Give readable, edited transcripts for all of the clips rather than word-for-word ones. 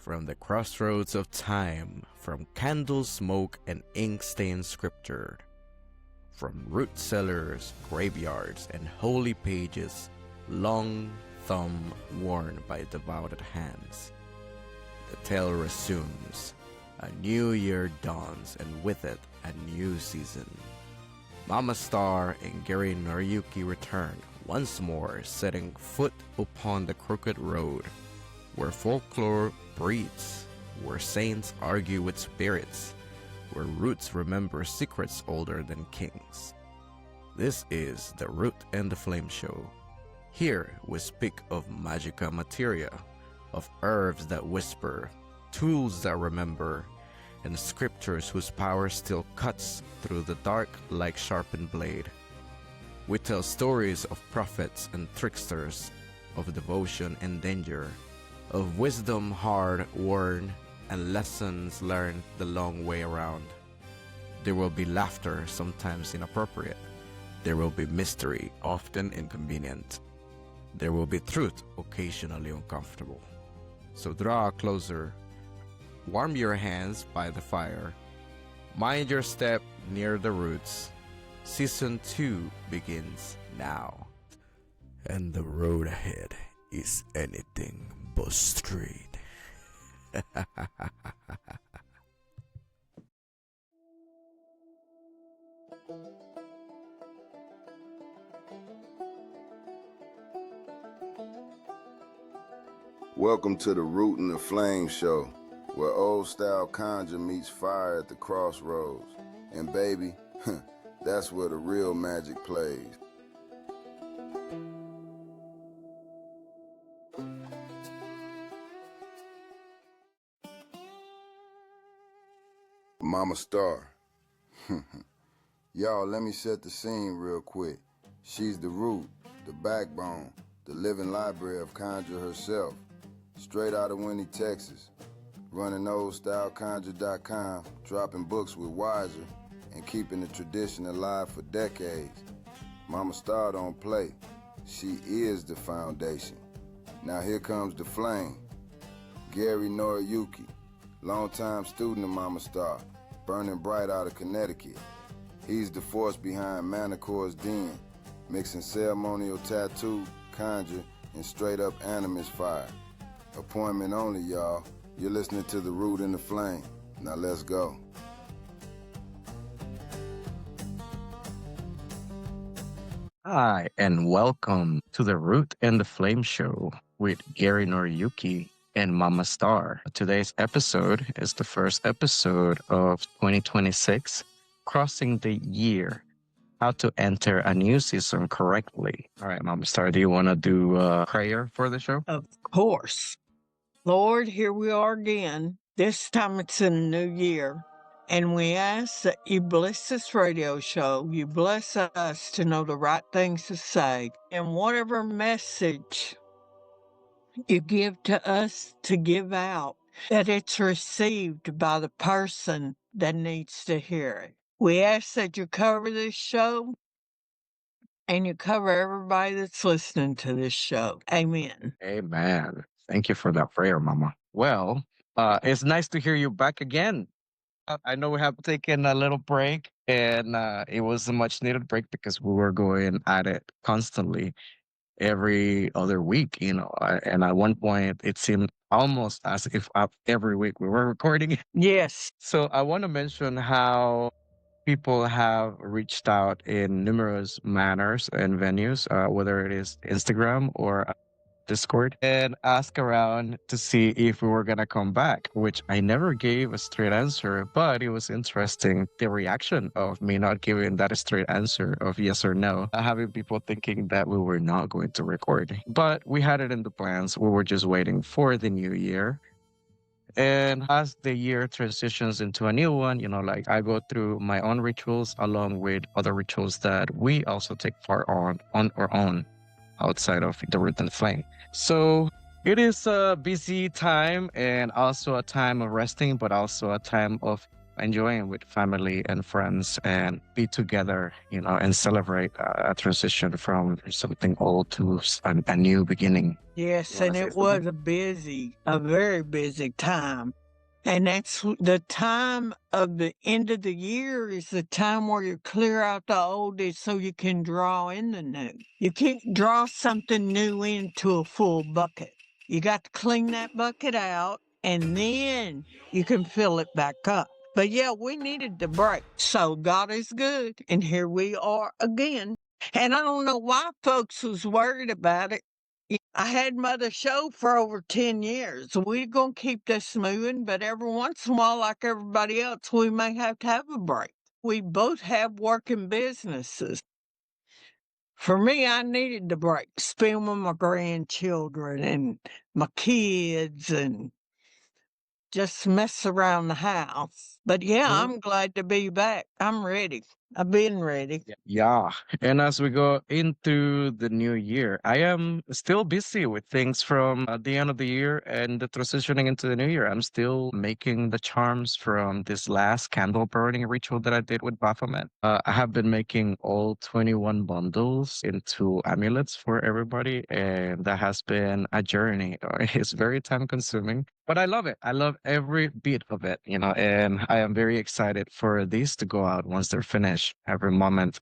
From the crossroads of time, from candle smoke and ink-stained scripture, from root cellars, graveyards, and holy pages, long thumb worn by devoted hands. The tale resumes. A new year dawns, and with it, a new season. Mama Star and Gary Noriyuki return once more, setting foot upon the crooked road, where folklore breeds, where saints argue with spirits, where roots remember secrets older than kings. This is the Root and the Flame Show. Here we speak of magica materia, of herbs that whisper, tools that remember, and scriptures whose power still cuts through the dark like sharpened blade. We tell stories of prophets and tricksters, of devotion and danger, of wisdom hard-won and lessons learned the long way around. There will be laughter, sometimes inappropriate. There will be mystery, often inconvenient. There will be truth, occasionally uncomfortable. So draw closer, warm your hands by the fire, mind your step near the roots. Season 2 begins now. And the road ahead is anything but straight. Welcome to the Root and the Flame Show, where old style conjure meets fire at the crossroads. And baby, that's where the real magic plays. Mama Star. Y'all, let me set the scene real quick. She's the root, the backbone, the living library of conjure herself. Straight out of Winnie, Texas. Running oldstyleconjure.com, dropping books with Wiser, and keeping the tradition alive for decades. Mama Star don't play. She is the foundation. Now here comes the flame. Gary Noriyuki, longtime student of Mama Star, burning bright out of Connecticut. He's the force behind Manicore's Den, mixing ceremonial tattoo, conjure, and straight-up animus fire. Appointment only, y'all. You're listening to The Root and the Flame. Now let's go. Hi, and welcome to the Root and the Flame Show with Gary Noriyuki and Mama Star. Today's episode is the first episode of 2026, crossing the year, how to enter a new season correctly. All right, Mama Star, do you want to do a prayer for the show? Of course. Lord, here we are again. This time it's in a new year. And we ask that you bless this radio show. You bless us to know the right things to say. And whatever message you give to us to give out, that it's received by the person that needs to hear it. We ask that you cover this show and you cover everybody that's listening to this show. Amen. Amen. Thank you for that prayer, Mama. Well, it's nice to hear you back again. I know we have taken a little break, and it was a much needed break because we were going at it constantly every other week, and at one point it seemed almost as if every week we were recording. Yes. So I want to mention how people have reached out in numerous manners and venues, whether it is Instagram or Discord, and ask around to see if we were going to come back, which I never gave a straight answer, but it was interesting, the reaction of me not giving that straight answer of yes or no, having people thinking that we were not going to record. But we had it in the plans. We were just waiting for the new year. And as the year transitions into a new one, like I go through my own rituals along with other rituals that we also take part on our own outside of the Root and Flame. So it is a busy time and also a time of resting, but also a time of enjoying with family and friends and be together, and celebrate a transition from something old to a new beginning. Yes, You want and to say it something? was a very busy time. And that's the time of the end of the year is the time where you clear out the old so you can draw in the new. You can't draw something new into a full bucket. You got to clean that bucket out and then you can fill it back up. But yeah, we needed the break. So God is good. And here we are again. And I don't know why folks was worried about it. I had Mother Show for over 10 years. We're going to keep this moving, but every once in a while, like everybody else, we may have to have a break. We both have working businesses. For me, I needed the break, spend with my grandchildren and my kids and just mess around the house. But yeah, I'm glad to be back. I'm ready. I've been ready. Yeah. And as we go into the new year, I am still busy with things from the end of the year and the transitioning into the new year. I'm still making the charms from this last candle burning ritual that I did with Baphomet. I have been making all 21 bundles into amulets for everybody, and that has been a journey. It's very time consuming, but I love it. I love every bit of it, and I am very excited for these to go out once they're finished every moment,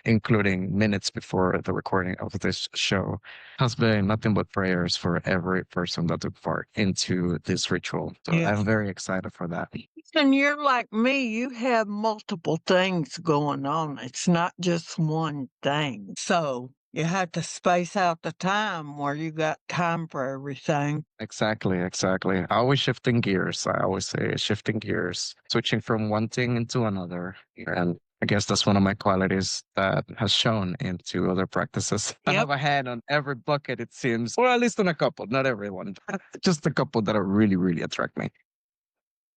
including minutes before the recording of this show, has been nothing but prayers for every person that took part into this ritual. So Yes. I'm very excited for that. And you're like me, you have multiple things going on. It's not just one thing. So you have to space out the time where you got time for everything. Exactly, exactly. Always shifting gears. I always say shifting gears, switching from one thing into another. And I guess that's one of my qualities that has shown into other practices. I Yep. have a hand on every bucket, it seems, or at least on a couple, not everyone, just a couple that are really, really attract me.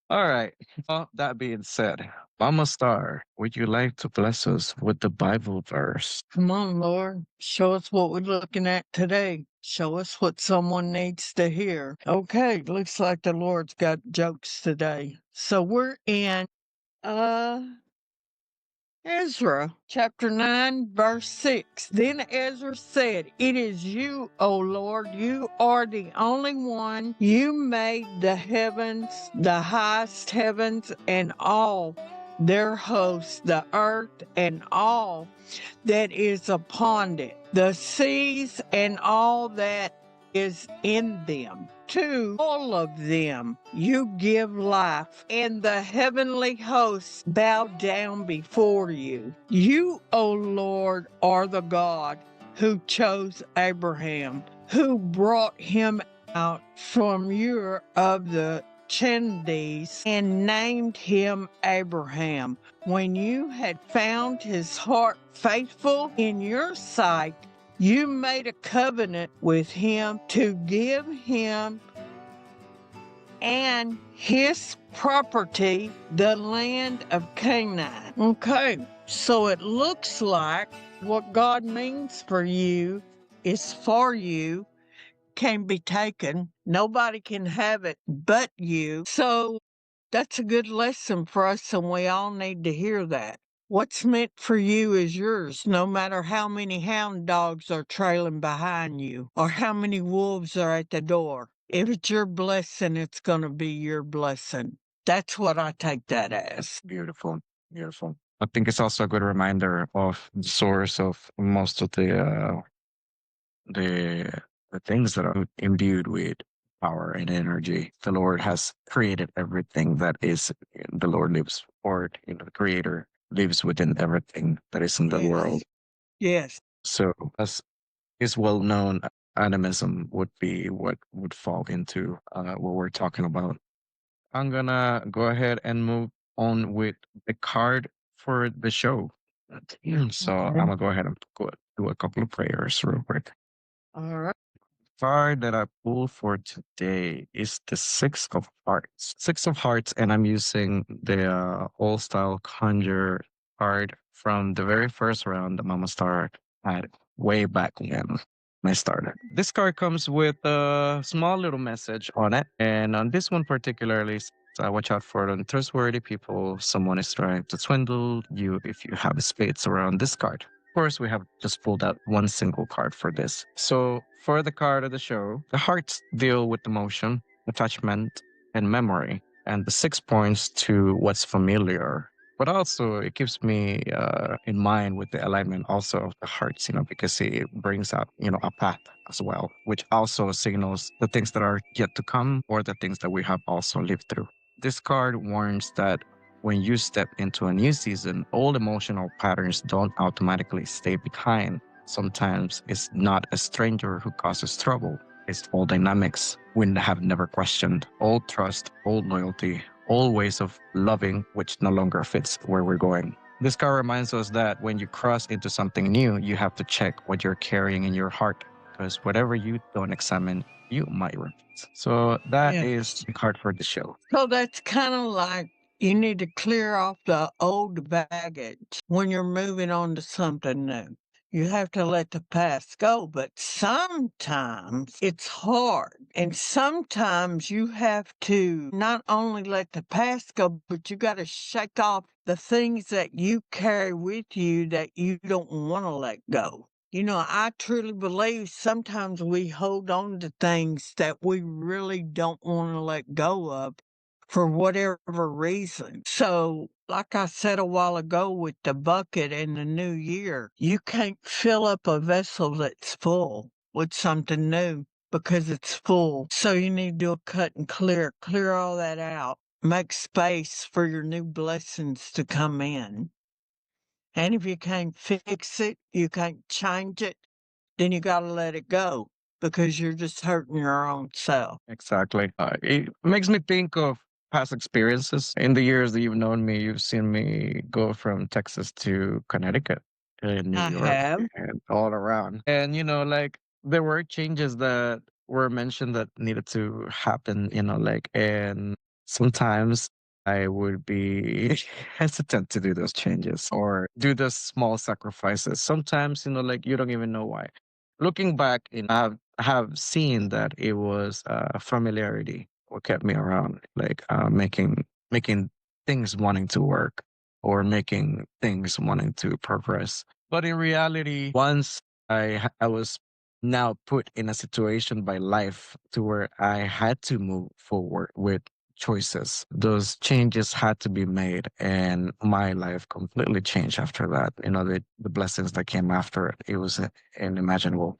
All right. Well, that being said, Mama Star, would you like to bless us with the Bible verse? Come on, Lord. Show us what we're looking at today. Show us what someone needs to hear. Okay, looks like the Lord's got jokes today. So we're in Ezra chapter 9, verse 6. Then Ezra said, "It is you, O Lord, you are the only one. You made the heavens, the highest heavens, and all their hosts, the earth and all that is upon it, the seas and all that is in them. To all of them you give life, and the heavenly hosts bow down before you. You, O Lord, are the God who chose Abraham, who brought him out from Ur of the Chaldees and named him Abraham. When you had found his heart faithful in your sight, you made a covenant with him to give him and his property, the land of Canaan." Okay, so it looks like what God means for you is for you, can be taken. Nobody can have it but you. So that's a good lesson for us, and we all need to hear that. What's meant for you is yours, no matter how many hound dogs are trailing behind you or how many wolves are at the door. If it's your blessing, it's going to be your blessing. That's what I take that as. Beautiful, beautiful. I think it's also a good reminder of the source of most of the the things that are imbued with power and energy. The Lord has created everything that is. The Lord lives for it. The Creator lives within everything that is in the world. Yes. So, as is well known, animism would be what would fall into what we're talking about. I'm gonna go ahead and move on with the card for the show. So I'm gonna go ahead and go do a couple of prayers real quick. All right. Card that I pulled for today is the Six of Hearts. Six of Hearts, and I'm using the old style conjure card from the very first round that Mama Star had way back when I started. This card comes with a small little message on it, and on this one particularly, So watch out for untrustworthy people. Someone is trying to swindle you if you have spades around this card. Of course, we have just pulled out one single card for this. So for the card of the show, the hearts deal with emotion, attachment, and memory. And the 6 points to what's familiar. But also, it keeps me in mind with the alignment also of the hearts, because it brings out, a path as well, which also signals the things that are yet to come or the things that we have also lived through. This card warns that when you step into a new season, old emotional patterns don't automatically stay behind. Sometimes it's not a stranger who causes trouble. It's old dynamics we have never questioned. Old trust, old loyalty, old ways of loving, which no longer fits where we're going. This card reminds us that when you cross into something new, you have to check what you're carrying in your heart, because whatever you don't examine, you might repeat. So that is Yes. the card for the show. So that's kind of like you need to clear off the old baggage when you're moving on to something new. You have to let the past go, but sometimes it's hard. And sometimes you have to not only let the past go, but you got to shake off the things that you carry with you that you don't want to let go. I truly believe sometimes we hold on to things that we really don't want to let go of for whatever reason. So, like I said a while ago with the bucket and the new year, you can't fill up a vessel that's full with something new because it's full. So you need to do a cut and clear all that out, make space for your new blessings to come in. And if you can't fix it, you can't change it, then you got to let it go because you're just hurting your own self. Exactly. It makes me think of past experiences. In the years that you've known me, you've seen me go from Texas to Connecticut and New I York have. and all around. And, like there were changes that were mentioned that needed to happen, and sometimes I would be hesitant to do those changes or do those small sacrifices. Sometimes, you don't even know why. Looking back, I have seen that it was familiarity what kept me around, like making things wanting to work or making things wanting to progress. But in reality, once I was now put in a situation by life to where I had to move forward with choices. Those changes had to be made, and my life completely changed after that. The blessings that came after it, it was unimaginable.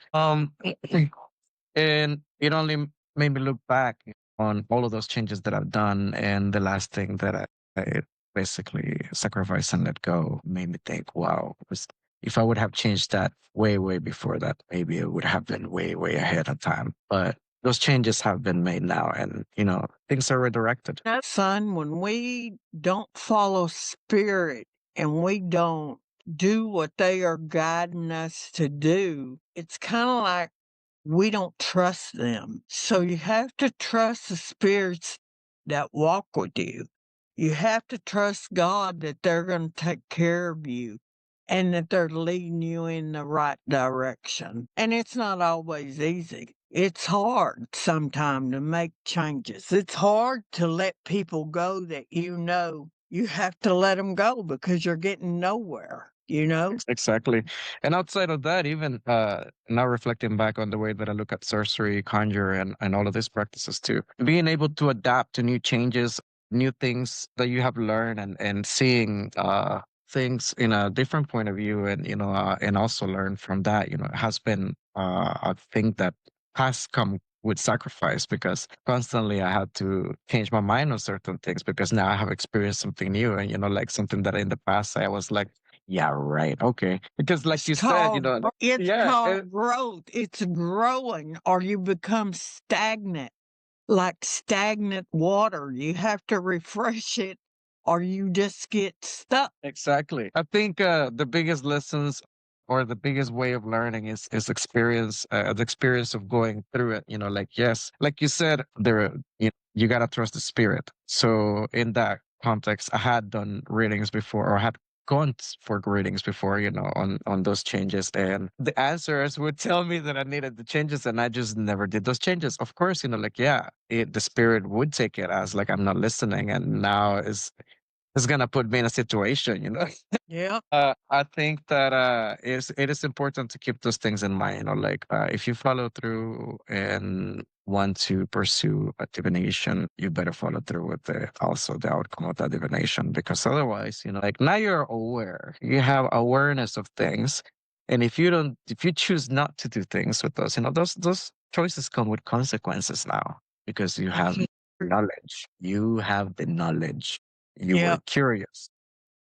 And it only made me look back on all of those changes that I've done. And the last thing that I basically sacrificed and let go made me think, wow, if I would have changed that way, way before that, maybe it would have been way, way ahead of time. But those changes have been made now, and things are redirected. Son, when we don't follow spirit and we don't do what they are guiding us to do, it's kind of like we don't trust them. So you have to trust the spirits that walk with you. You have to trust God that they're going to take care of you and that they're leading you in the right direction. And it's not always easy. It's hard sometimes to make changes. It's hard to let people go that you have to let them go because you're getting nowhere. Exactly. And outside of that, even now reflecting back on the way that I look at sorcery, conjure, and all of these practices too, being able to adapt to new changes, new things that you have learned, and seeing things in a different point of view, and also learn from that, has been a thing that has come with sacrifice, because constantly I had to change my mind on certain things because now I have experienced something new, and like something that in the past I was like, yeah, right. Okay. Because like you said, It's yeah, called growth. It's growing or you become stagnant, like stagnant water. You have to refresh it or you just get stuck. exactly. I think the biggest lessons or the biggest way of learning is experience, the experience of going through it. Like yes, like you said, you gotta trust the spirit. So in that context, I had done readings before, or I had gone for readings before, on those changes, and the answers would tell me that I needed the changes, and I just never did those changes. Of course, like, yeah, the spirit would take it as like I'm not listening, and now is gonna put me in a situation. Yeah. I think that it is important to keep those things in mind. Like if you follow through and want to pursue a divination, you better follow through with the outcome of that divination, because otherwise, like now you're aware, you have awareness of things, and if you choose not to do things with those, those choices come with consequences now, because you have knowledge, you have the knowledge, you Yeah. were curious.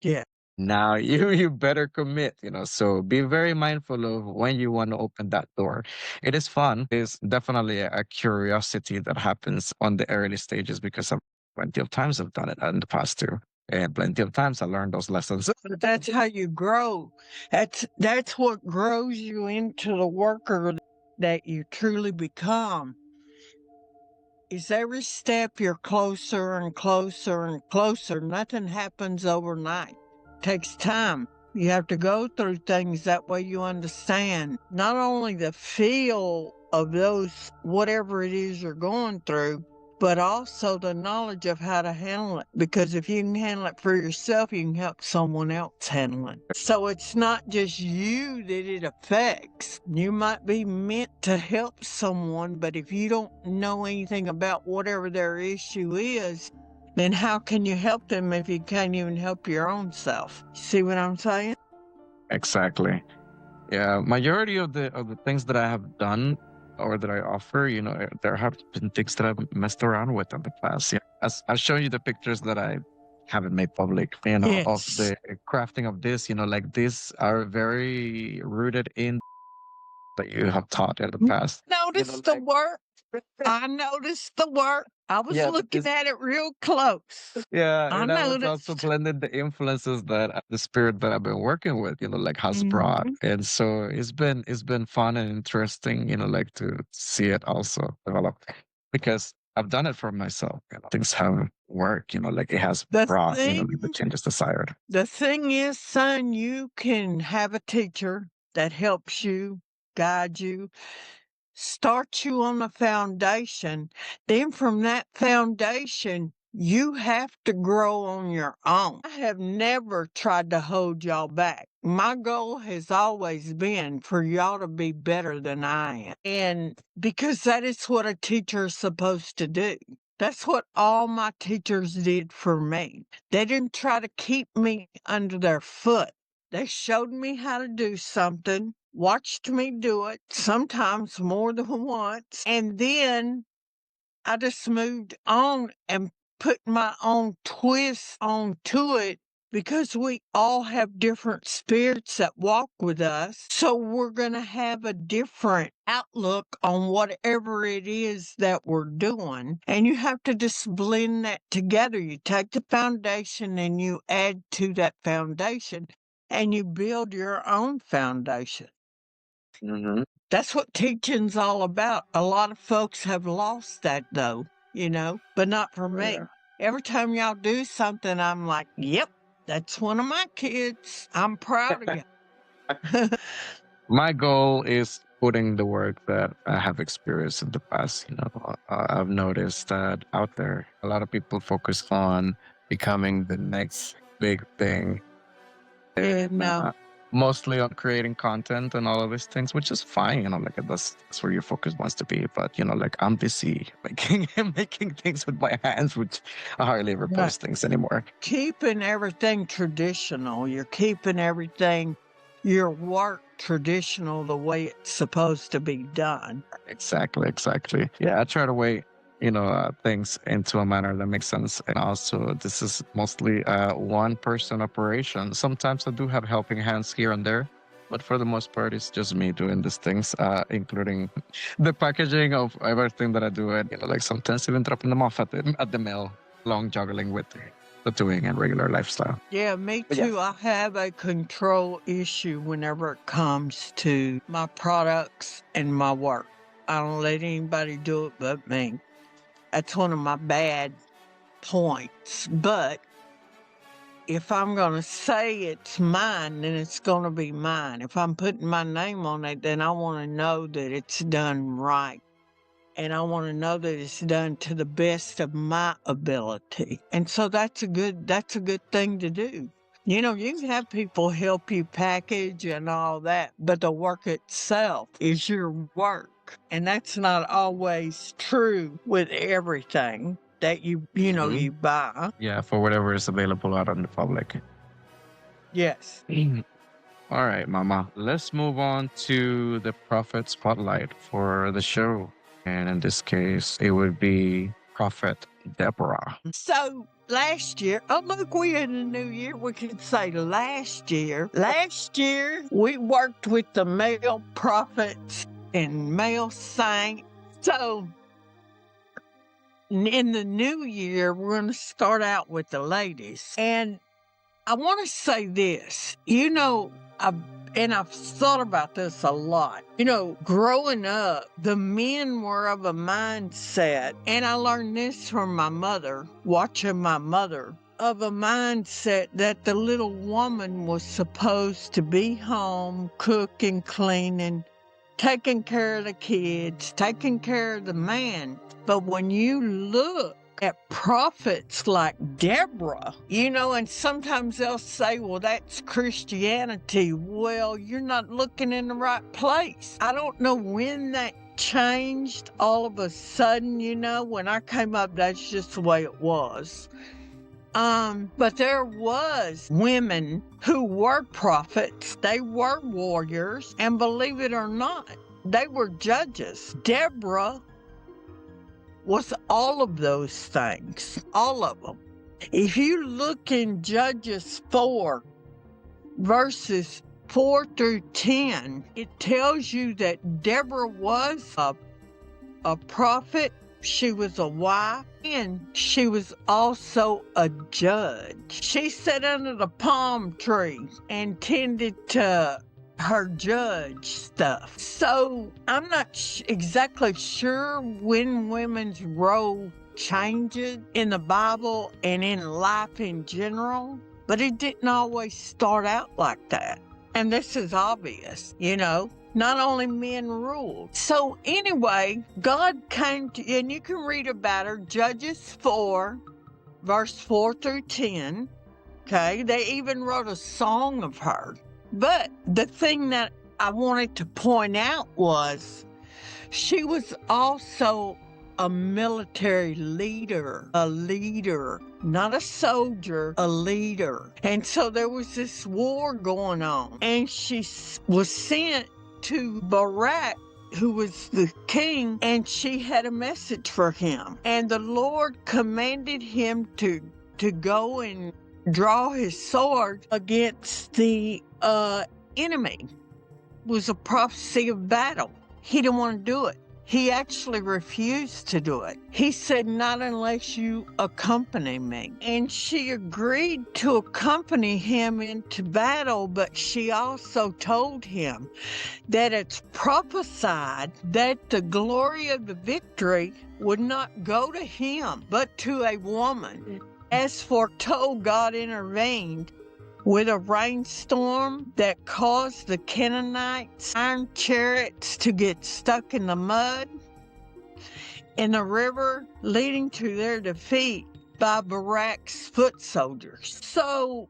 Yeah. Now you better commit, so be very mindful of when you want to open that door. It is fun. It's definitely a curiosity that happens on the early stages, because plenty of times I've done it in the past too. And plenty of times I learned those lessons. But that's how you grow. That's what grows you into the worker that you truly become. Is every step you're closer and closer and closer. Nothing happens overnight. It takes time. You have to go through things, that way you understand not only the feel of those, whatever it is you're going through, but also the knowledge of how to handle it. Because if you can handle it for yourself, you can help someone else handle it. So it's not just you that it affects. You might be meant to help someone, but if you don't know anything about whatever their issue is, then how can you help them if you can't even help your own self? See what I'm saying? Exactly. Yeah, majority of the things that I have done or that I offer, there have been things that I've messed around with in the past. Yeah, as I've shown you the pictures that I haven't made public, of Yes. the crafting of this, like these are very rooted in that you have taught in the past. Notice the work. I noticed the work. I was Yeah, looking at it real close. yeah, I and I was also noticed. blending the influences that the spirit that I've been working with, like has brought. Mhm. And so it's been fun and interesting, like to see it also develop, because I've done it for myself. Things have worked, like it has The brought, thing the changes desired. The thing is, son, you can have a teacher that helps you, guide you, start you on the foundation. Then from that foundation, you have to grow on your own. I have never tried to hold y'all back. My goal has always been for y'all to be better than I am. And because that is what a teacher is supposed to do. That's what all my teachers did for me. They didn't try to keep me under their foot. They showed me how to do something, watched me do it, sometimes more than once, and then I just moved on and put my own twist onto it, because we all have different spirits that walk with us. So we're going to have a different outlook on whatever it is that we're doing. And you have to just blend that together. You take the foundation and you add to that foundation and you build your own foundation. Hmm. That's what teaching's all about. A lot of folks have lost that though, but not for me. Yeah. Every time y'all do something, I'm like, yep, that's one of my kids. I'm proud of you. My goal is putting the work that I have experienced in the past. I've noticed that out there, a lot of people focus on becoming the next big thing, and mostly on creating content and all of these things, which is fine. Like that's where your focus wants to be. But like I'm busy making making things with my hands, which I hardly ever right. post things anymore. Keeping everything traditional. You're keeping everything, your work traditional, the way it's supposed to be done. Exactly. Yeah, I try to weigh, things into a manner that makes sense. And also, this is mostly a one-person operation. Sometimes I do have helping hands here and there, but for the most part, it's just me doing these things, including the packaging of everything that I do, and like sometimes even dropping them off at the mail, long juggling with the doing and regular lifestyle. Yeah, me But yeah. too. I have a control issue whenever it comes to my products and my work. I don't let anybody do it but me. That's one of my bad points. But if I'm going to say it's mine, then it's going to be mine. If I'm putting my name on it, then I want to know that it's done right. And I want to know that it's done to the best of my ability. And so that's a good thing to do. You know, you can have people help you package and all that, but the work itself is your work. And that's not always true with everything that you Mhm. buy. Yeah, for whatever is available out on the public. Yes. All right, Mama. Let's move on to the Prophet Spotlight for the show. And in this case, it would be Prophet Deborah. So last year, oh look, we're in the new year. We can say last year. Last year, we worked with the male prophets and male saints. So in the new year, we're going to start out with the ladies. And I want to say this, I've thought about this a lot. You know, growing up, the men were of a mindset, and I learned this from my mother, watching my mother, of a mindset that the little woman was supposed to be home, cooking, cleaning, taking care of the kids, taking care of the man. But when you look at prophets like Deborah, and sometimes they'll say, well, that's Christianity. Well, you're not looking in the right place. I don't know when that changed all of a sudden, when I came up, that's just the way it was. But there was women who were prophets. They were warriors, and believe it or not, they were judges. Deborah was all of those things, all of them. If you look in Judges 4, verses 4 through 10, it tells you that Deborah was a prophet, she was a wife, and she was also a judge. She sat under the palm tree and tended to her judge stuff. So I'm not exactly sure when women's role changes in the Bible and in life in general, but it didn't always start out like that. And this is obvious, not only men ruled. So anyway, God came to, and you can read about her, Judges 4, verse 4 through 10. Okay, they even wrote a song of her. But the thing that I wanted to point out was she was also a military leader, not a soldier, a leader. And so there was this war going on, and she was sent to Barak, who was the king, and she had a message for him. And the Lord commanded him to go and draw his sword against the enemy. It was a prophecy of battle. He didn't want to do it. He actually refused to do it. He said, not unless you accompany me. And she agreed to accompany him into battle, but she also told him that it's prophesied that the glory of the victory would not go to him, but to a woman. As foretold, God intervened with a rainstorm that caused the Canaanites' iron chariots to get stuck in the mud in the river, leading to their defeat by Barak's foot soldiers. So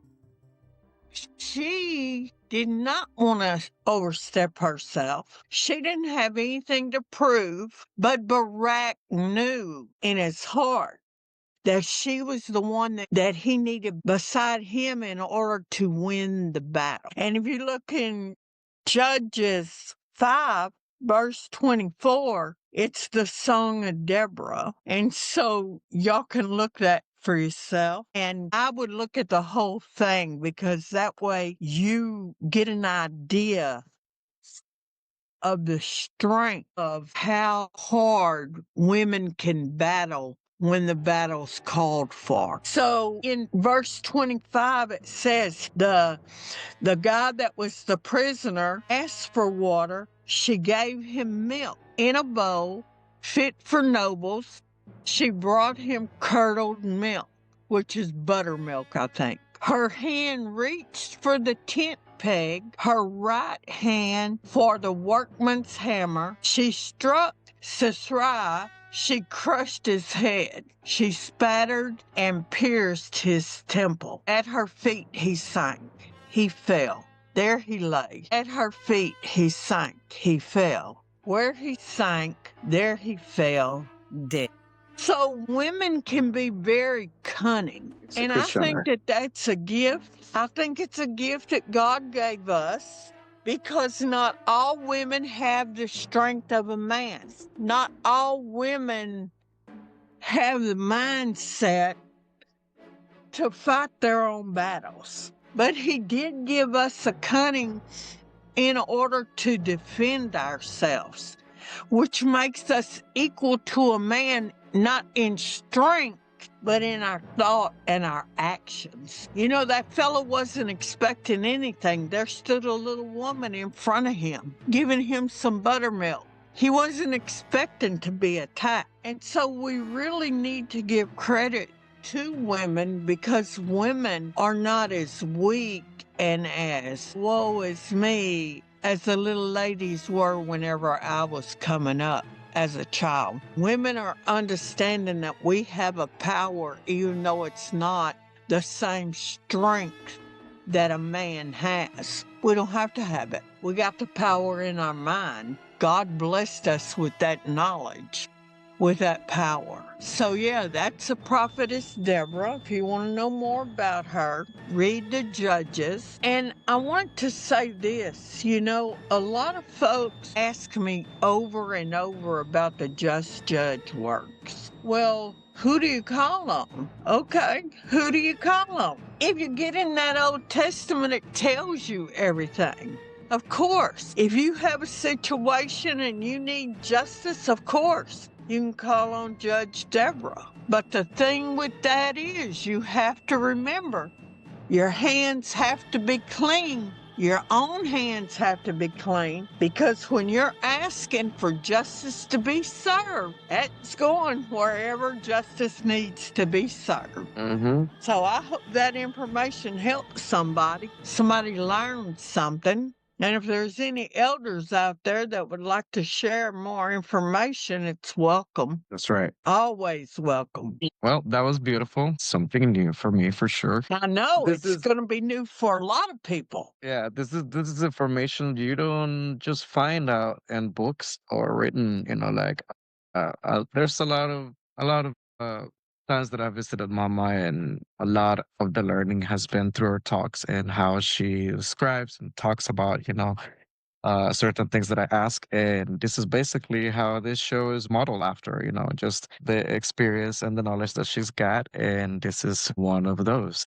she did not want to overstep herself. She didn't have anything to prove, but Barak knew in his heart that she was the one that he needed beside him in order to win the battle. And if you look in Judges 5, verse 24, it's the Song of Deborah. And so y'all can look that for yourself. And I would look at the whole thing, because that way you get an idea of the strength of how hard women can battle when the battle's called for. So in verse 25, it says the guy that was the prisoner asked for water. She gave him milk in a bowl fit for nobles. She brought him curdled milk, which is buttermilk, I think. Her hand reached for the tent peg, her right hand for the workman's hammer. She struck Sisera. She crushed his head. She spattered and pierced his temple. At her feet he sank. He fell. There he lay. At her feet he sank. He fell. Where he sank, there he fell dead. So women can be very cunning. And I think that that's a gift. I think it's a gift that God gave us because not all women have the strength of a man. Not all women have the mindset to fight their own battles. But he did give us a cunning in order to defend ourselves, which makes us equal to a man, not in strength, but in our thought and our actions. You know, that fellow wasn't expecting anything. There stood a little woman in front of him, giving him some buttermilk. He wasn't expecting to be attacked. And so we really need to give credit to women because women are not as weak and as woe is me as the little ladies were whenever I was coming up as a child. Women are understanding that we have a power even though it's not the same strength that a man has. We don't have to have it. We got the power in our mind. God blessed us with that knowledge, with that power. So yeah, that's a prophetess Deborah. If you want to know more about her, read the Judges. And I want to say this, you know, a lot of folks ask me over and over about the just judge works. Well, who do you call on? Okay, who do you call on? If you get in that Old Testament, it tells you everything. Of course, if you have a situation and you need justice, of course, you can call on Judge Deborah. But the thing with that is you have to remember your hands have to be clean. Your own hands have to be clean because when you're asking for justice to be served, that's going wherever justice needs to be served. So I hope that information helps somebody. Somebody learned something. And if there's any elders out there that would like to share more information, it's welcome. That's right. Always welcome. Well, that was beautiful. Something new for me for sure. I know This it's is- going to be new for a lot of people. Yeah, this is information you don't just find out in books or written, like there's a lot of times that I visited Mama, and a lot of the learning has been through her talks and how she describes and talks about, certain things that I ask. And this is basically how this show is modeled after, just the experience and the knowledge that she's got. And this is one of those.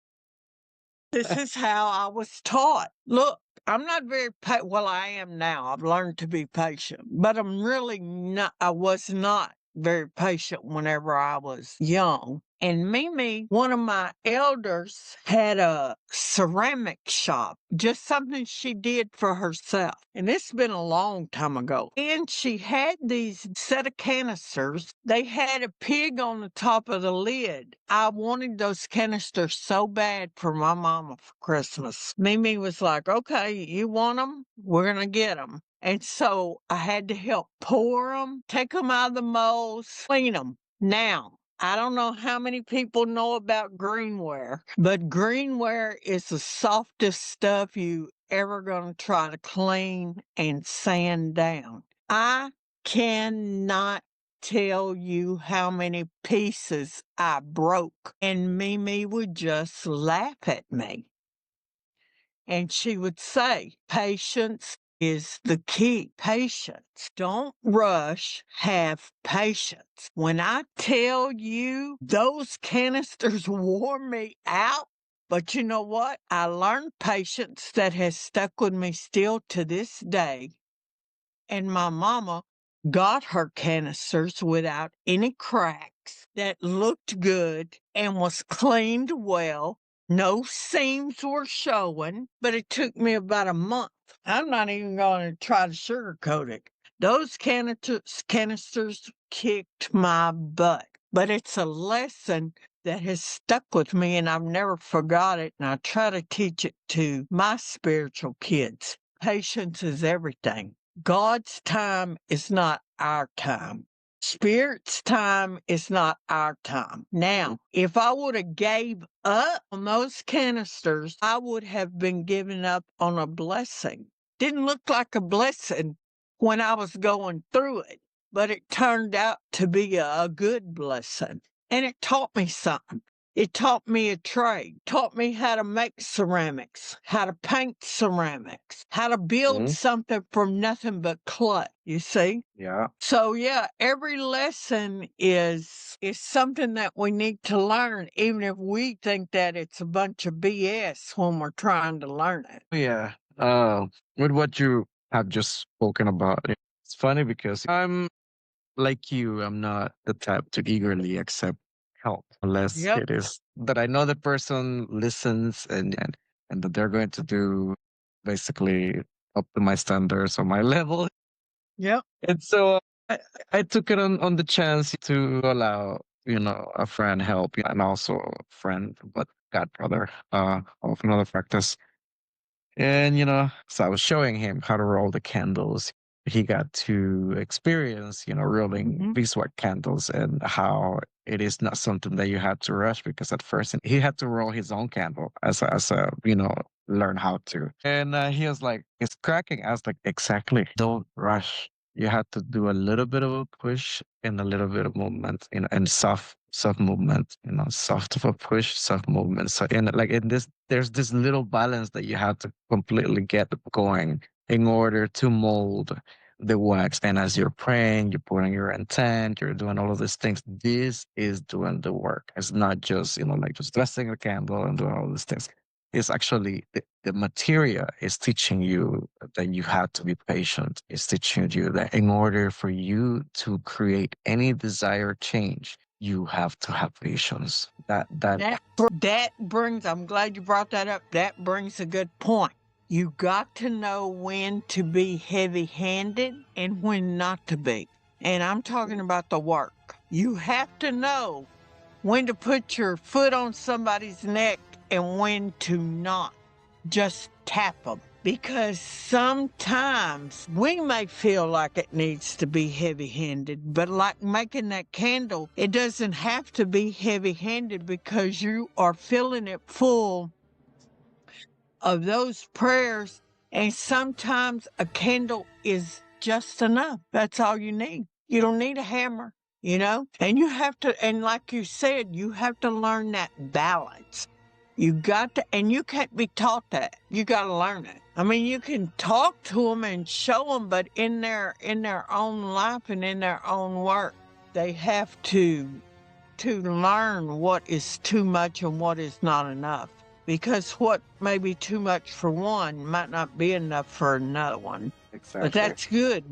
This is how I was taught. Look, I'm not very well, I am now. I've learned to be patient, but I'm really not. I was not very patient whenever I was young. And Mimi, one of my elders, had a ceramic shop, just something she did for herself. And it's been a long time ago. And she had these set of canisters. They had a pig on the top of the lid. I wanted those canisters so bad for my mama for Christmas. Mimi was like, okay, you want them? We're going to get them. And so I had to help pour them, take them out of the molds, clean them. Now, I don't know how many people know about greenware, but greenware is the softest stuff you ever going to try to clean and sand down. I cannot tell you how many pieces I broke, and Mimi would just laugh at me. And she would say, patience is the key. Patience. Don't rush. Have patience. When I tell you those canisters wore me out, but you know what? I learned patience that has stuck with me still to this day. And my mama got her canisters without any cracks, that looked good and was cleaned well. No seams were showing, but it took me about a month. I'm not even going to try to sugarcoat it. Those canisters kicked my butt, but it's a lesson that has stuck with me and I've never forgot it. And I try to teach it to my spiritual kids. Patience is everything. God's time is not our time. Spirit's time is not our time. Now, if I would have gave up on those canisters, I would have been giving up on a blessing. Didn't look like a blessing when I was going through it, but it turned out to be a good blessing. And it taught me something. It taught me a trade, taught me how to make ceramics, how to paint ceramics, how to build something from nothing but clay, you see? Yeah. So yeah, every lesson is something that we need to learn, even if we think that it's a bunch of BS when we're trying to learn it. Yeah. With what you have just spoken about, it's funny because I'm like you, I'm not the type to eagerly accept help unless Yep, it is that I know the person listens and that they're going to do basically up to my standards or my level. yep, And so I took it on the chance to allow, a friend help and also a friend, but god brother, of another practice. And, so I was showing him how to roll the candles. He got to experience, rolling mhm, beeswax candles and how it is not something that you had to rush because at first he had to roll his own candle as a, learn how to. And he was like, it's cracking. I was like, exactly. Don't rush. You have to do a little bit of a push and a little bit of movement, and soft movement, soft of a push, soft movement. So in this, there's this little balance that you have to completely get going in order to mold the wax. And as you're praying, you're putting your intent, you're doing all of these things. This is doing the work. It's not just, like just dressing a candle and doing all these things. It's actually the material is teaching you that you have to be patient. It's teaching you that in order for you to create any desired change, you have to have patience. That brings, I'm glad you brought that up. That brings a good point. You got to know when to be heavy handed and when not to be. And I'm talking about the work. You have to know when to put your foot on somebody's neck and when to not. Just tap them. Because sometimes we may feel like it needs to be heavy handed, but like making that candle, it doesn't have to be heavy handed because you are filling it full of those prayers. And sometimes a candle is just enough. That's all you need. You don't need a hammer, And you have to, and like you said, you have to learn that balance. You got to, and you can't be taught that. You got to learn it. I mean, you can talk to them and show them, but in their own life and in their own work, they have to learn what is too much and what is not enough. Because what may be too much for one might not be enough for another one. Exactly. But that's good.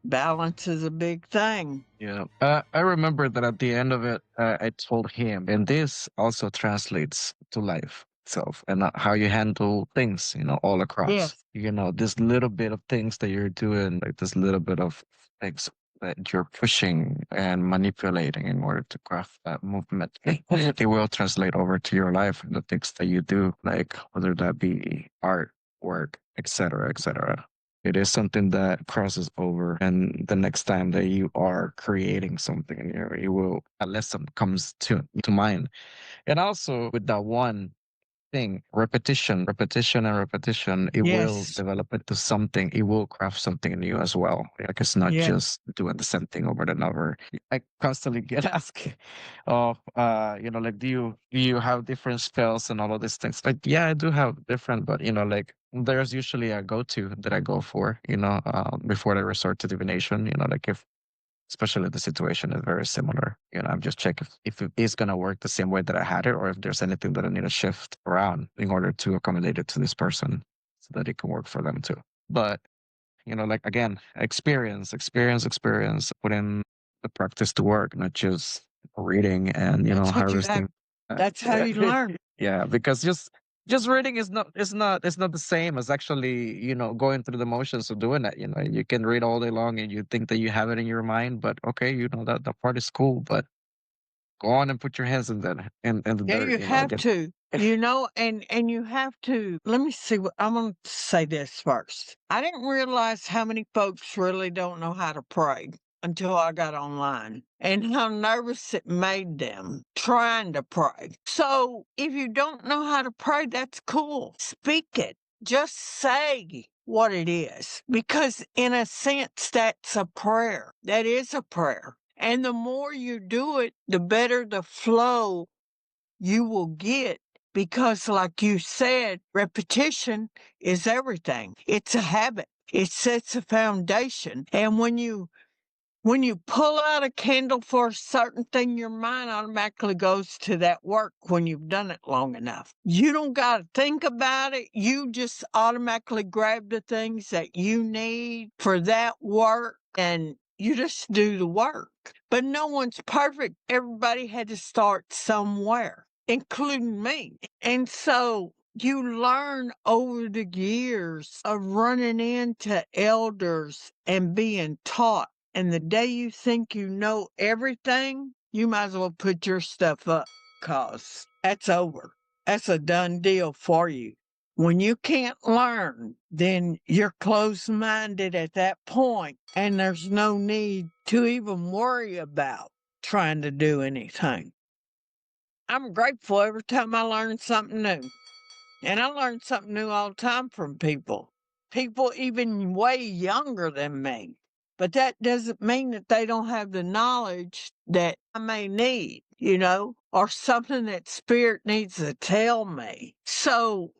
Balance is a big thing. Yeah. I remember that at the end of it, I told him, and this also translates to life itself and how you handle things, all across. Yes. This little bit of things that you're doing, like this little bit of things that you're pushing and manipulating in order to craft that movement. It will translate over to your life and the things that you do, like whether that be art, work, etc., etc. It is something that crosses over, and the next time that you are creating something, you will a lesson comes to mind. And also with that one thing, repetition and repetition, it will Yes. develop into something. It will craft something new as well. Like it's not Yeah. just doing the same thing over and over. I constantly get asked, "Oh, like do you have different spells and all of these things?" Like, yeah, I do have different, but like there's usually a go-to that I go for. Before I resort to divination. Like if especially if the situation is very similar. I'm just checking if it is going to work the same way that I had it, or if there's anything that I need to shift around in order to accommodate it to this person so that it can work for them too. But, like again, experience, put in the practice to work, not just reading and, That's what you have. harvesting. That's how you learn. Yeah, because just reading is not the same as actually going through the motions of doing it. You can read all day long and you think that you have it in your mind, but okay, that part is cool, but Go on and put your hands in the Yeah, dirt, you have get to. And you have to. Let me see what I'm going to say this first. I didn't realize how many folks really don't know how to pray until I got online and how nervous it made them trying to pray. So if you don't know how to pray, that's cool. Speak it. Just say what it is, because in a sense, that's a prayer. That is a prayer. And the more you do it, the better the flow you will get, because like you said, repetition is everything. It's a habit. It sets a foundation. And when you pull out a candle for a certain thing, your mind automatically goes to that work when you've done it long enough. You don't got to think about it. You just automatically grab the things that you need for that work and you just do the work. But no one's perfect. Everybody had to start somewhere, including me. And so you learn over the years of running into elders and being taught. And the day you think you know everything, you might as well put your stuff up, because that's over. That's a done deal for you. When you can't learn, then you're closed-minded at that point, and there's no need to even worry about trying to do anything. I'm grateful every time I learn something new. And I learn something new all the time from people. People even way younger than me. But that doesn't mean that they don't have the knowledge that I may need, or something that spirit needs to tell me. So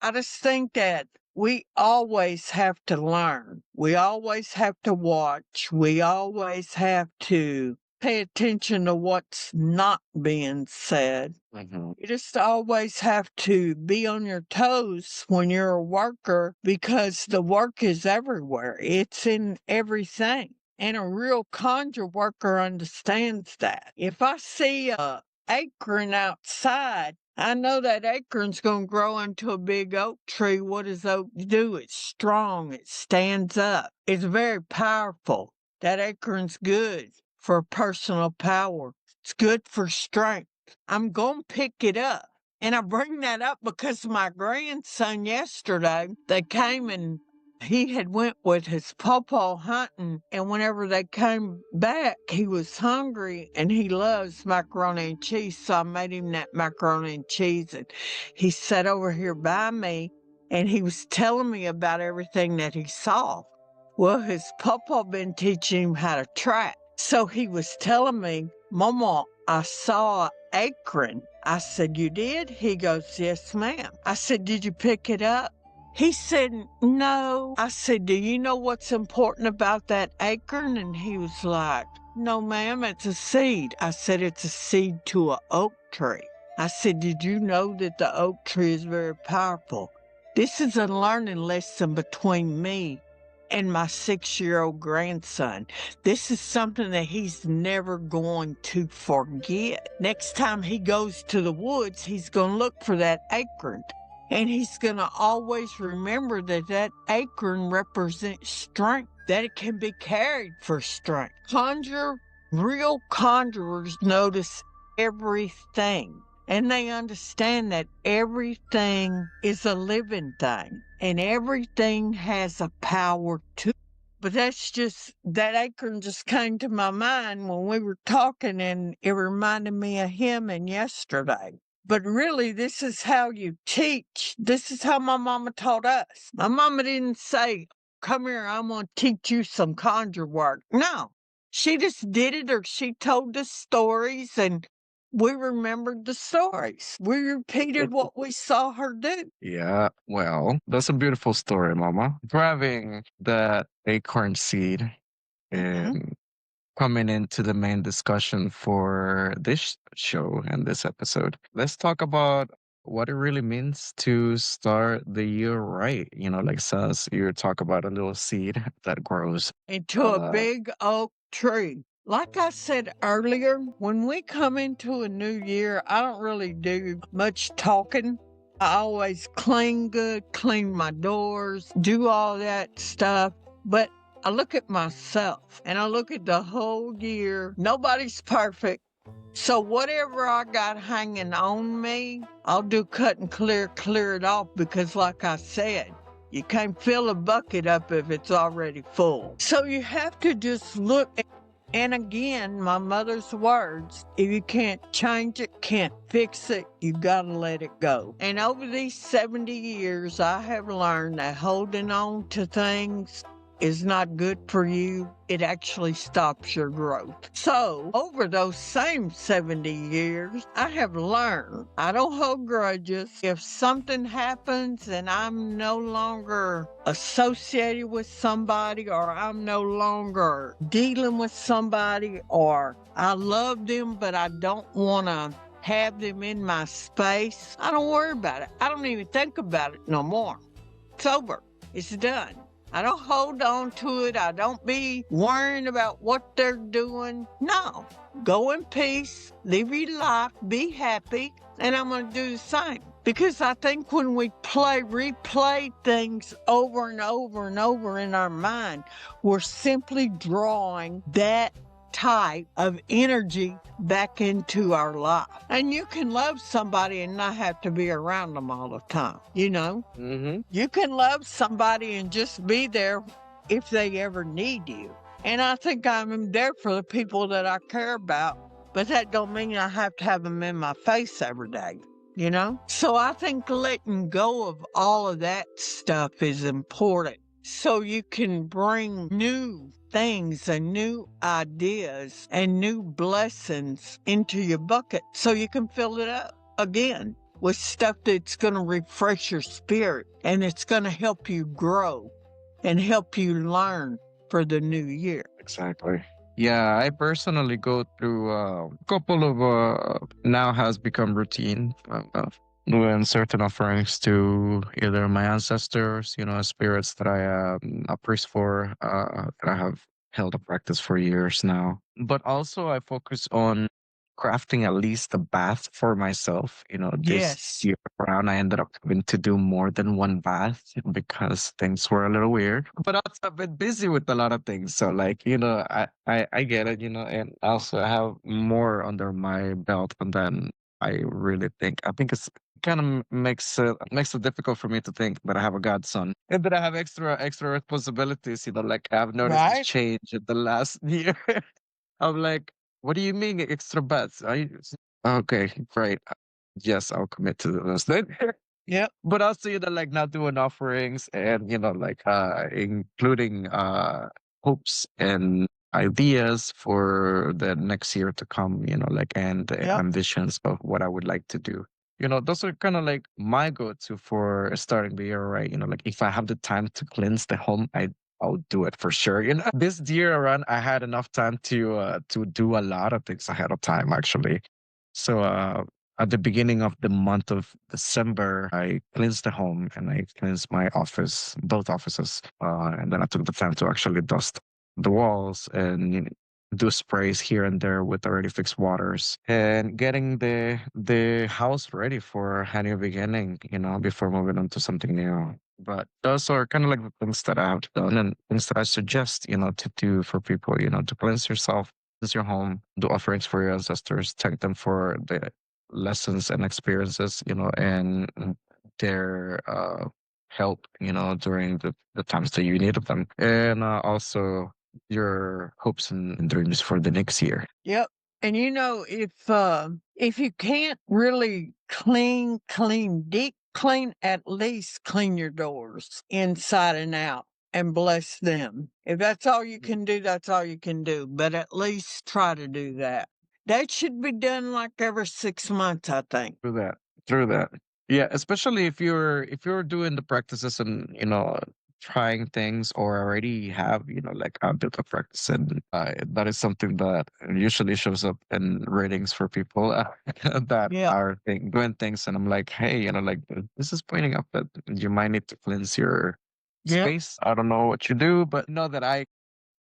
I just think that we always have to learn. We always have to watch. We always have to pay attention to what's not being said. Mhm. You just always have to be on your toes when you're a worker, because the work is everywhere. It's in everything. And a real conjure worker understands that. If I see a acorn outside, I know that acorn's going to grow into a big oak tree. What does oak do? It's strong. It stands up. It's very powerful. That acorn's good for personal power. It's good for strength. I'm going to pick it up. And I bring that up because my grandson yesterday, they came and he had went with his pawpaw hunting, and whenever they came back, he was hungry and he loves macaroni and cheese, so I made him that macaroni and cheese, and he sat over here by me and he was telling me about everything that he saw. Well, his pawpaw been teaching him how to track. So he was telling me, Mama, I saw an acorn. I said, you did? He goes, yes, ma'am. I said, did you pick it up? He said, no. I said, do you know what's important about that acorn? And he was like, no, ma'am, it's a seed. I said, it's a seed to an oak tree. I said, did you know that the oak tree is very powerful? This is a learning lesson between me and my 6-year-old grandson. This is something that he's never going to forget. Next time he goes to the woods, he's going to look for that acorn. And he's going to always remember that that acorn represents strength, that it can be carried for strength. Real conjurers notice everything. And they understand that everything is a living thing and everything has a power to it. But that acorn just came to my mind when we were talking, and it reminded me of him and yesterday. But really, this is how you teach. This is how my mama taught us. My mama didn't say, come here, I'm going to teach you some conjure work. No, she just did it, or she told us stories and we remembered the stories. We repeated what we saw her do. Yeah, well, that's a beautiful story, Mama. Grabbing that acorn seed and coming into the main discussion for this show and this episode, let's talk about what it really means to start the year right. Like says you talk about a little seed that grows Into a big oak tree. Like I said earlier, when we come into a new year, I don't really do much talking. I always clean good, clean my doors, do all that stuff. But I look at myself and I look at the whole year. Nobody's perfect. So whatever I got hanging on me, I'll do cut and clear it off because like I said, you can't fill a bucket up if it's already full. So you have to just look. And again, my mother's words, if you can't change it, can't fix it, you gotta let it go. And over these 70 years, I have learned that holding on to things is not good for you. It actually stops your growth. So, over those same 70 years, I have learned I don't hold grudges. If something happens and I'm no longer associated with somebody, or I'm no longer dealing with somebody, or I love them, but I don't want to have them in my space, I don't worry about it. I don't even think about it no more. It's over. It's done. I don't hold on to it. I don't be worrying about what they're doing. No. Go in peace, live your life, be happy, and I'm going to do the same. Because I think when we replay things over and over and over in our mind, we're simply drawing that type of energy back into our life. And you can love somebody and not have to be around them all the time, you know? Mm-hmm. You can love somebody and just be there if they ever need you. And I think I'm there for the people that I care about, but that don't mean I have to have them in my face every day, you know? So I think letting go of all of that stuff is important so you can bring new things and new ideas and new blessings into your bucket so you can fill it up again with stuff that's going to refresh your spirit and it's going to help you grow and help you learn for the new year. Exactly. Yeah, I personally go through a couple of now has become routine doing certain offerings to either my ancestors, spirits that I am a priest for, that I have held a practice for years now. But also, I focus on crafting at least a bath for myself. This Yes. year around, I ended up having to do more than one bath because things were a little weird. But also, I've been busy with a lot of things. So, like, I get it, and also I have more under my belt. And then I think it's kind of makes it difficult for me to think that I have a godson and that I have extra responsibilities. Like I've noticed this Right? change in the last year. I'm like, what do you mean extra bets? Okay, great. Yes, I'll commit to this then. Yep. But also, like not doing offerings and, like including hopes and ideas for the next year to come, like and the Yep. ambitions of what I would like to do. Those are kind of like my go-to for starting the year, right? Like if I have the time to cleanse the home, I'll do it for sure. This year around, I had enough time to do a lot of things ahead of time, actually. So at the beginning of the month of December, I cleansed the home and I cleansed my office, both offices. And then I took the time to actually dust the walls and do sprays here and there with already fixed waters and getting the house ready for a new beginning, before moving on to something new. But those are kind of like the things that I have done and things that I suggest, to do for people, to cleanse yourself, cleanse your home, do offerings for your ancestors, thank them for the lessons and experiences, and their help, during the times that you needed them. And also your hopes and dreams for the next year. Yep. And if you can't really deep clean, at least clean your doors inside and out and bless them. If that's all you can do, that's all you can do. But at least try to do that. That should be done like every 6 months, I think. Through that. Through that. Yeah, especially if you're doing the practices and trying things or already have like a built up practice, and that is something that usually shows up in ratings for people that Yeah. are doing things, and I'm like, hey, like this is pointing up that you might need to cleanse your Yep. space. I don't know what you do, but know that I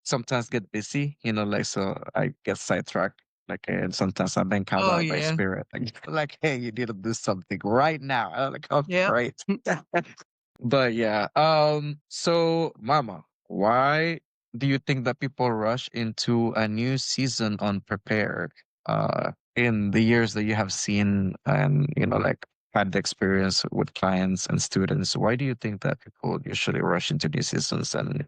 sometimes get busy, like so I get sidetracked. Like and sometimes I've been called Oh out by yeah. spirit. Like, hey, you need to do something right now. I'm like, oh Yep. great. But yeah. So Mama, why do you think that people rush into a new season unprepared? in the years that you have seen and, like had the experience with clients and students, why do you think that people usually rush into these seasons and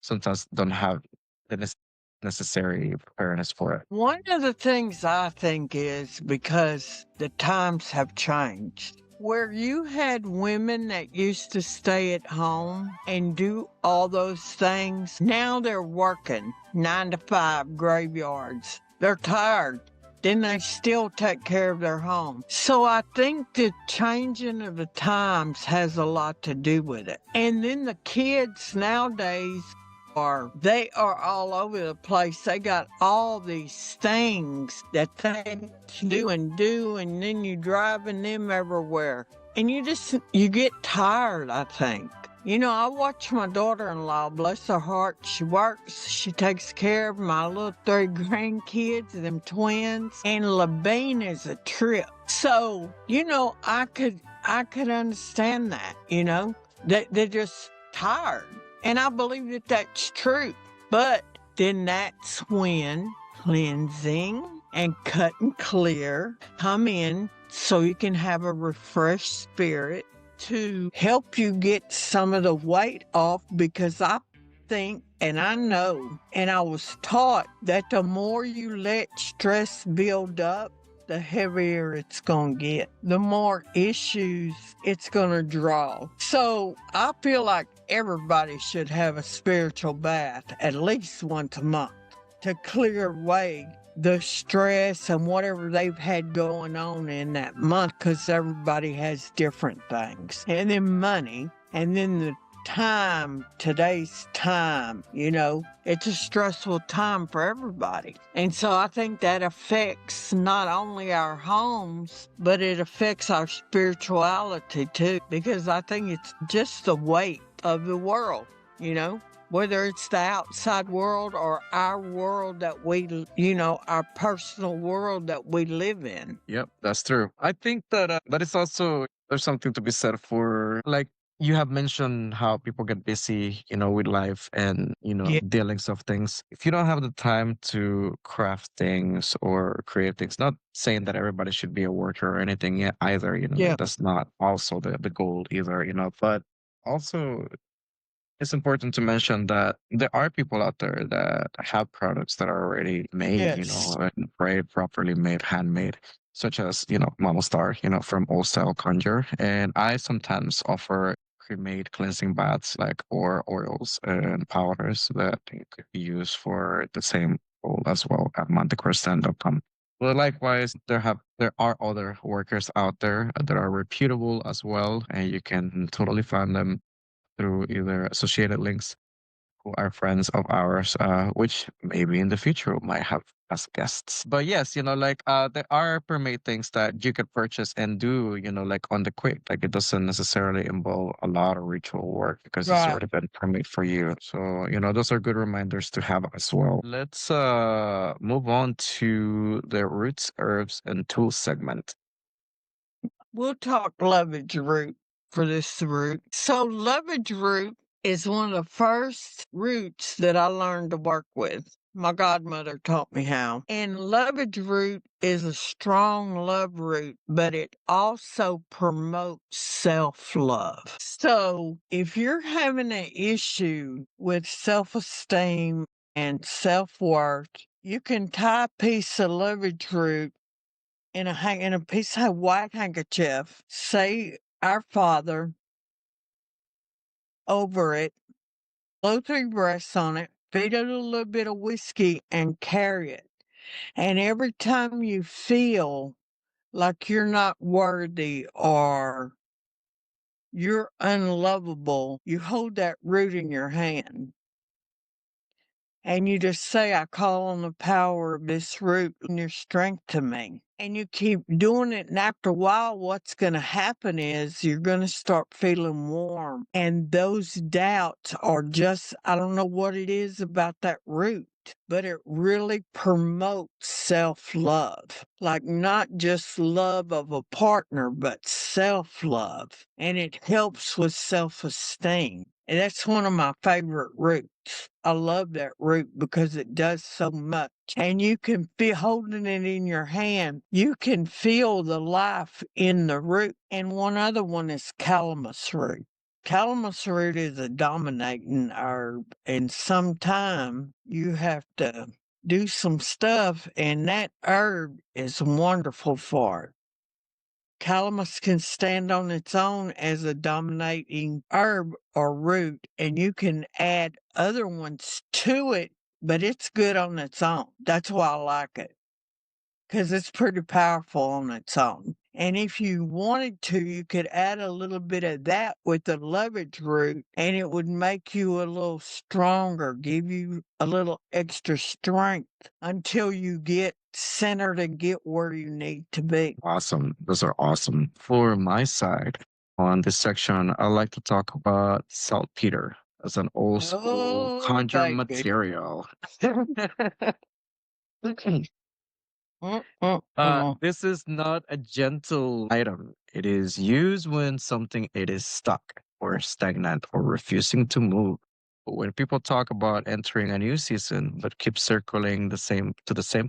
sometimes don't have the necessary preparedness for it? One of the things I think is because the times have changed. Where you had women that used to stay at home and do all those things, now they're working 9 to 5 graveyards. They're tired. Then they still take care of their home. So I think the changing of the times has a lot to do with it. And then the kids nowadays they are all over the place. They got all these things that they do, and then you driving them everywhere. And you get tired, I think. I watch my daughter-in-law, bless her heart. She works, she takes care of my little 3 grandkids, them twins, and Labine is a trip. So, I could understand that, they're just tired. And I believe that that's true. But then that's when cleansing and cutting clear come in so you can have a refreshed spirit to help you get some of the weight off, because I think and I know and I was taught that the more you let stress build up, the heavier it's going to get, the more issues it's going to draw. So I feel like everybody should have a spiritual bath at least once a month to clear away the stress and whatever they've had going on in that month, because everybody has different things. And then money, and then the time, today's time, it's a stressful time for everybody. And so I think that affects not only our homes, but it affects our spirituality too, because I think it's just the weight of the world, whether it's the outside world or our world that our personal world that we live in. Yep, that's true. I think that is also, there's something to be said for, like, you have mentioned how people get busy, with life and, Yeah. dealings of things. If you don't have the time to craft things or create things, not saying that everybody should be a worker or anything yet either, Yeah. that's not also the goal either, but also it's important to mention that there are people out there that have products that are already made, Yes. and very properly made, handmade, such as, Mama Star, from Old Style Conjure. And I sometimes offer pre-made cleansing baths, or oils and powders that you could use for the same goal as well at montecristian.com. But likewise, there are other workers out there that are reputable as well, and you can totally find them through either associated links who are friends of ours, which maybe in the future we might have as guests. But yes, there are permade things that you could purchase and do, like on the quick. Like it doesn't necessarily involve a lot of ritual work because it's Right. already been permade for you. So, those are good reminders to have as well. Let's move on to the roots, herbs, and tools segment. We'll talk lovage root for this root. So lovage root is one of the first roots that I learned to work with. My godmother taught me how. And lovage root is a strong love root, but it also promotes self-love. So if you're having an issue with self-esteem and self-worth, you can tie a piece of lovage root in a piece of white handkerchief, say Our Father over it, blow 3 breaths on it, feed it a little bit of whiskey, and carry it. And every time you feel like you're not worthy or you're unlovable, you hold that root in your hand. And you just say, I call on the power of this root and your strength to me. And you keep doing it. And after a while, what's going to happen is you're going to start feeling warm. And those doubts are just, I don't know what it is about that root, but it really promotes self-love. Like not just love of a partner, but self-love. And it helps with self-esteem. And that's one of my favorite roots. I love that root because it does so much. And you can feel holding it in your hand, you can feel the life in the root. And one other one is calamus root. Calamus root is a dominating herb, and sometime you have to do some stuff, and that herb is wonderful for it. Calamus can stand on its own as a dominating herb or root, and you can add other ones to it, but it's good on its own. That's why I like it, because it's pretty powerful on its own. And if you wanted to, you could add a little bit of that with the lovage root, and it would make you a little stronger, give you a little extra strength until you get centered and get where you need to be. Awesome. Those are awesome. For my side, on this section, I like to talk about saltpeter as an old school Oh, conjure baby. material. Mm-mm-mm. This is not a gentle item. It is used when something it is stuck or stagnant or refusing to move. But when people talk about entering a new season but keep circling the same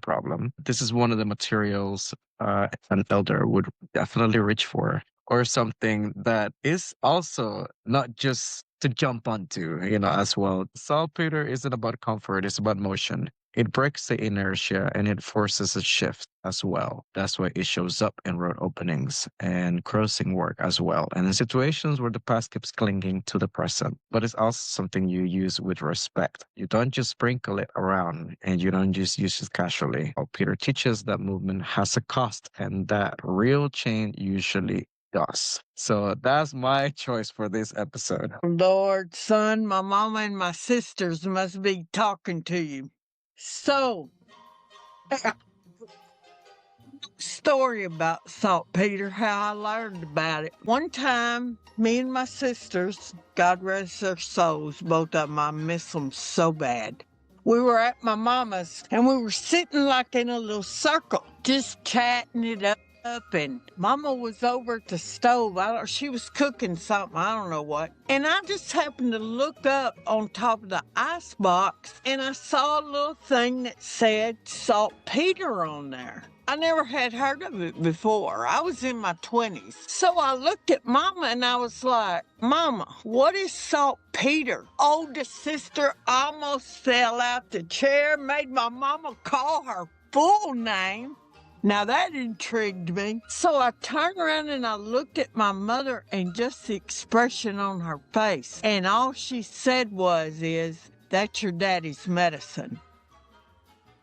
problem, this is one of the materials an elder would definitely reach for, or something that is also not just to jump onto, as well. Saltpeter isn't about comfort, it's about motion. It breaks the inertia and it forces a shift as well. That's why it shows up in road openings and crossing work as well. And in situations where the past keeps clinging to the present, but it's also something you use with respect. You don't just sprinkle it around and you don't just use it casually. Peter teaches that movement has a cost and that real change usually does. So that's my choice for this episode. Lord, son, my mama and my sisters must be talking to you. So, story about saltpeter, how I learned about it. One time, me and my sisters, God rest their souls, both of them, I miss them so bad. We were at my mama's and we were sitting like in a little circle, just chatting it up. And mama was over at the stove. She was cooking something, I don't know what. And I just happened to look up on top of the ice box and I saw a little thing that said saltpeter on there. I never had heard of it before. I was in my 20s. So I looked at Mama and I was like, Mama, what is saltpeter? Oldest sister almost fell out the chair, made my mama call her full name. Now that intrigued me. So I turned around and I looked at my mother and just the expression on her face. And all she said is, that's your daddy's medicine.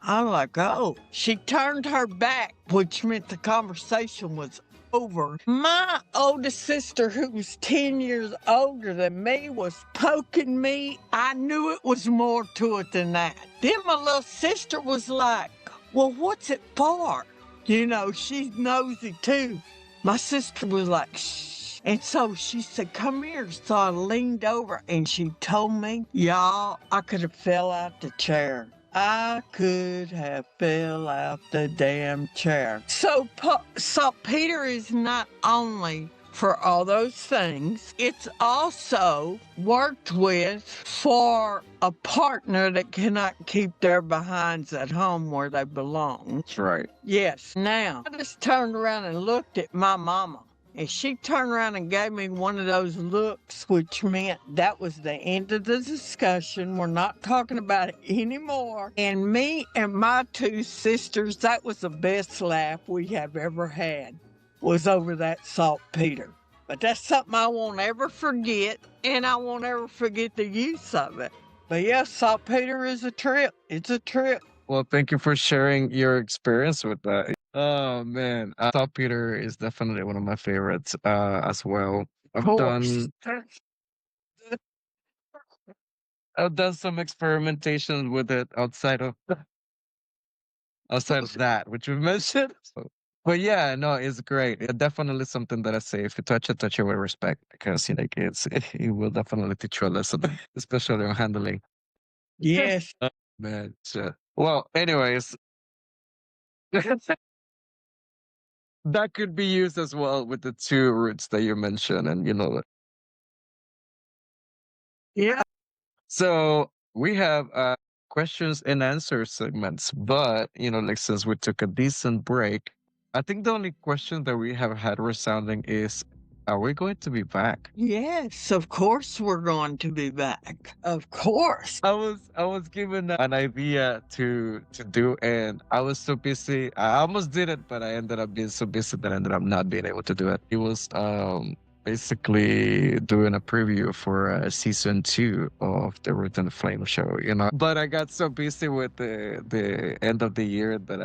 I'm like, oh. She turned her back, which meant the conversation was over. My oldest sister, who was 10 years older than me, was poking me. I knew it was more to it than that. Then my little sister was like, well, what's it for? She's nosy too. My sister was like, shh. And so she said, come here. So I leaned over and she told me, y'all, I could have fell out the chair. I could have fell out the damn chair. So saltpeter is not only for all those things, it's also worked with for a partner that cannot keep their behinds at home where they belong. That's right. Yes. Now, I just turned around and looked at my mama. And she turned around and gave me one of those looks, which meant that was the end of the discussion. We're not talking about it anymore. And me and my two sisters, that was the best laugh we have ever had, was over that saltpeter. But that's something I won't ever forget, and I won't ever forget the use of it. But yeah, saltpeter is a trip. It's a trip. Well, thank you for sharing your experience with that. Oh man, saltpeter is definitely one of my favorites as well. Of I've course. done some experimentation with it outside of that, which we mentioned. But yeah, no, it's great. It's definitely something that I say if you touch it with respect, because it will definitely teach you a lesson, especially on handling. Yes. Oh, man, shit. Well, anyways, that could be used as well with the two roots that you mentioned, and Yeah. So we have questions and answer segments, but like since we took a decent break, I think the only question that we have had resounding is, are we going to be back? Yes, of course we're going to be back. Of course. I was given an idea to do, and I was so busy. I almost did it, but I ended up being so busy that I ended up not being able to do it. It was basically doing a preview for season 2 of the Root and the Flame show. But I got so busy with the end of the year that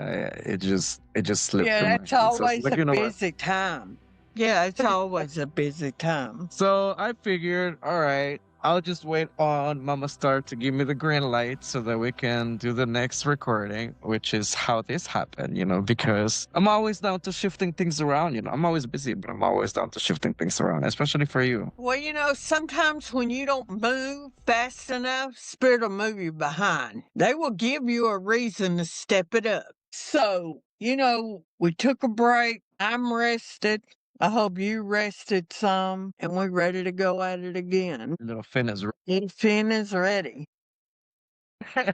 it just slipped Yeah, through my that's hands. So I was always like, a you know what? busy time. Yeah, it's always a busy time. So I figured, all right, I'll just wait on Mama Star to give me the green light so that we can do the next recording, which is how this happened, because I'm always down to shifting things around. I'm always busy, but I'm always down to shifting things around, especially for you. Well, sometimes when you don't move fast enough, Spirit will move you behind. They will give you a reason to step it up. So, we took a break. I'm rested. I hope you rested some, and we're ready to go at it again. Little Finn is Little Finn is ready. The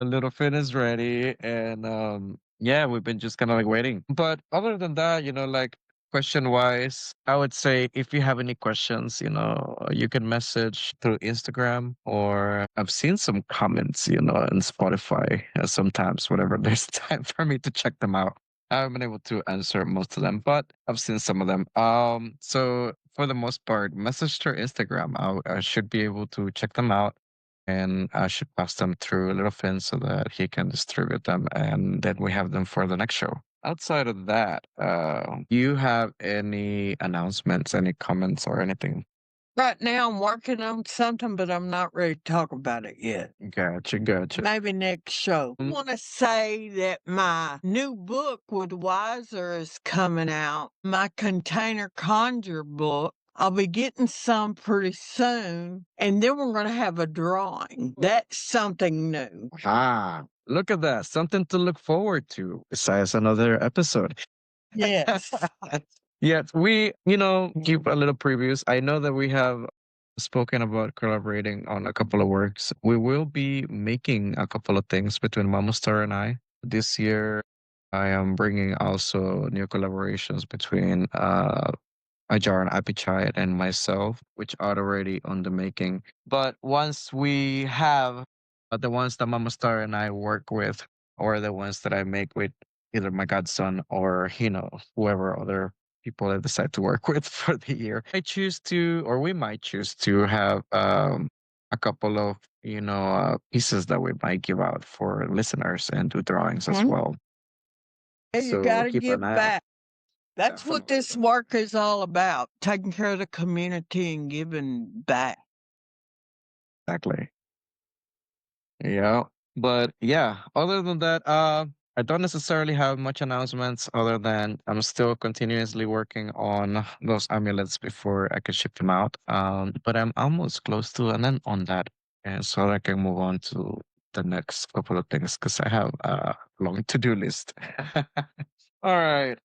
little Finn is ready, and yeah, we've been just kind of like waiting. But other than that, like question wise, I would say if you have any questions, you can message through Instagram, or I've seen some comments, in Spotify sometimes whenever there's time for me to check them out. I haven't been able to answer most of them, but I've seen some of them. So for the most part, message through Instagram. I should be able to check them out, and I should pass them through Little Finn so that he can distribute them, and then we have them for the next show. Outside of that, do you have any announcements, any comments, or anything? Right now, I'm working on something, but I'm not ready to talk about it yet. Gotcha. Maybe next show. I want to say that my new book with Wiser is coming out. My container conjure book. I'll be getting some pretty soon. And then we're going to have a drawing. That's something new. Look at that. Something to look forward to besides another episode. Yes. Yes, we, keep a little previews. I know that we have spoken about collaborating on a couple of works. We will be making a couple of things between Mama Star and I. This year, I am bringing also new collaborations between Ajar and Apichai and myself, which are already on the making. But once we have the ones that Mama Star and I work with, or the ones that I make with either my godson or whoever other people I decide to work with for the year, we might choose to have a couple of pieces that we might give out for listeners and do drawings as Mhm. well. Hey, you So got to keep give an eye out. back. That's what this work is all about, taking care of the community and giving back. Exactly. Yeah. But yeah, other than that, I don't necessarily have much announcements other than I'm still continuously working on those amulets before I can ship them out. But I'm almost close to an end on that. And so I can move on to the next couple of things because I have a long to-do list. All right.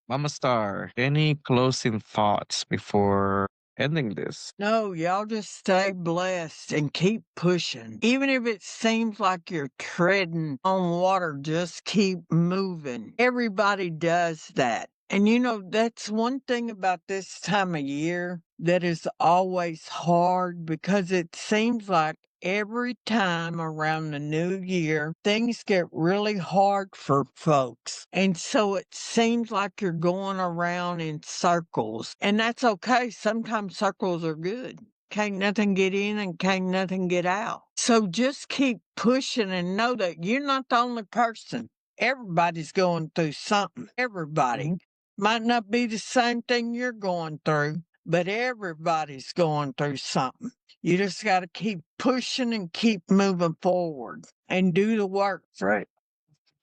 Mama Star, any closing thoughts before ending this? No, y'all just stay blessed and keep pushing. Even if it seems like you're treading on water, just keep moving. Everybody does that. And that's one thing about this time of year that is always hard because it seems like every time around the new year, things get really hard for folks. And so it seems like you're going around in circles. And that's okay. Sometimes circles are good. Can't nothing get in and can't nothing get out. So just keep pushing and know that you're not the only person. Everybody's going through something. Everybody. Might not be the same thing you're going through, but everybody's going through something. You just got to keep pushing and keep moving forward and do the work. Right.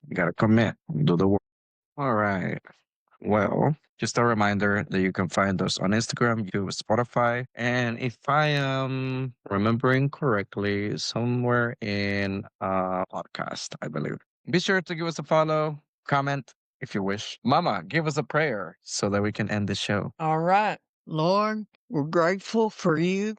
You got to commit, do the work. All right. Well, just a reminder that you can find us on Instagram, YouTube, Spotify, and if I am remembering correctly, somewhere in a podcast, I believe. Be sure to give us a follow, comment if you wish. Mama, give us a prayer so that we can end the show. All right. Lord, we're grateful for you.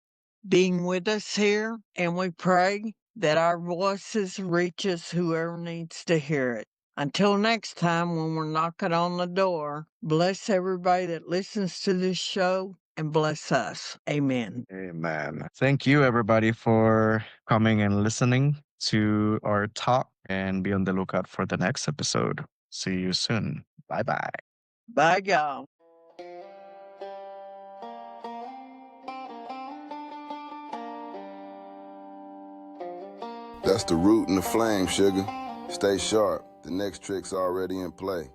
being with us here, and we pray that our voices reaches whoever needs to hear it. Until next time, when we're knocking on the door, bless everybody that listens to this show and bless us. Amen. Amen. Thank you, everybody, for coming and listening to our talk, and be on the lookout for the next episode. See you soon. Bye bye. Bye, y'all. That's the root and the flame, sugar. Stay sharp. The next trick's already in play.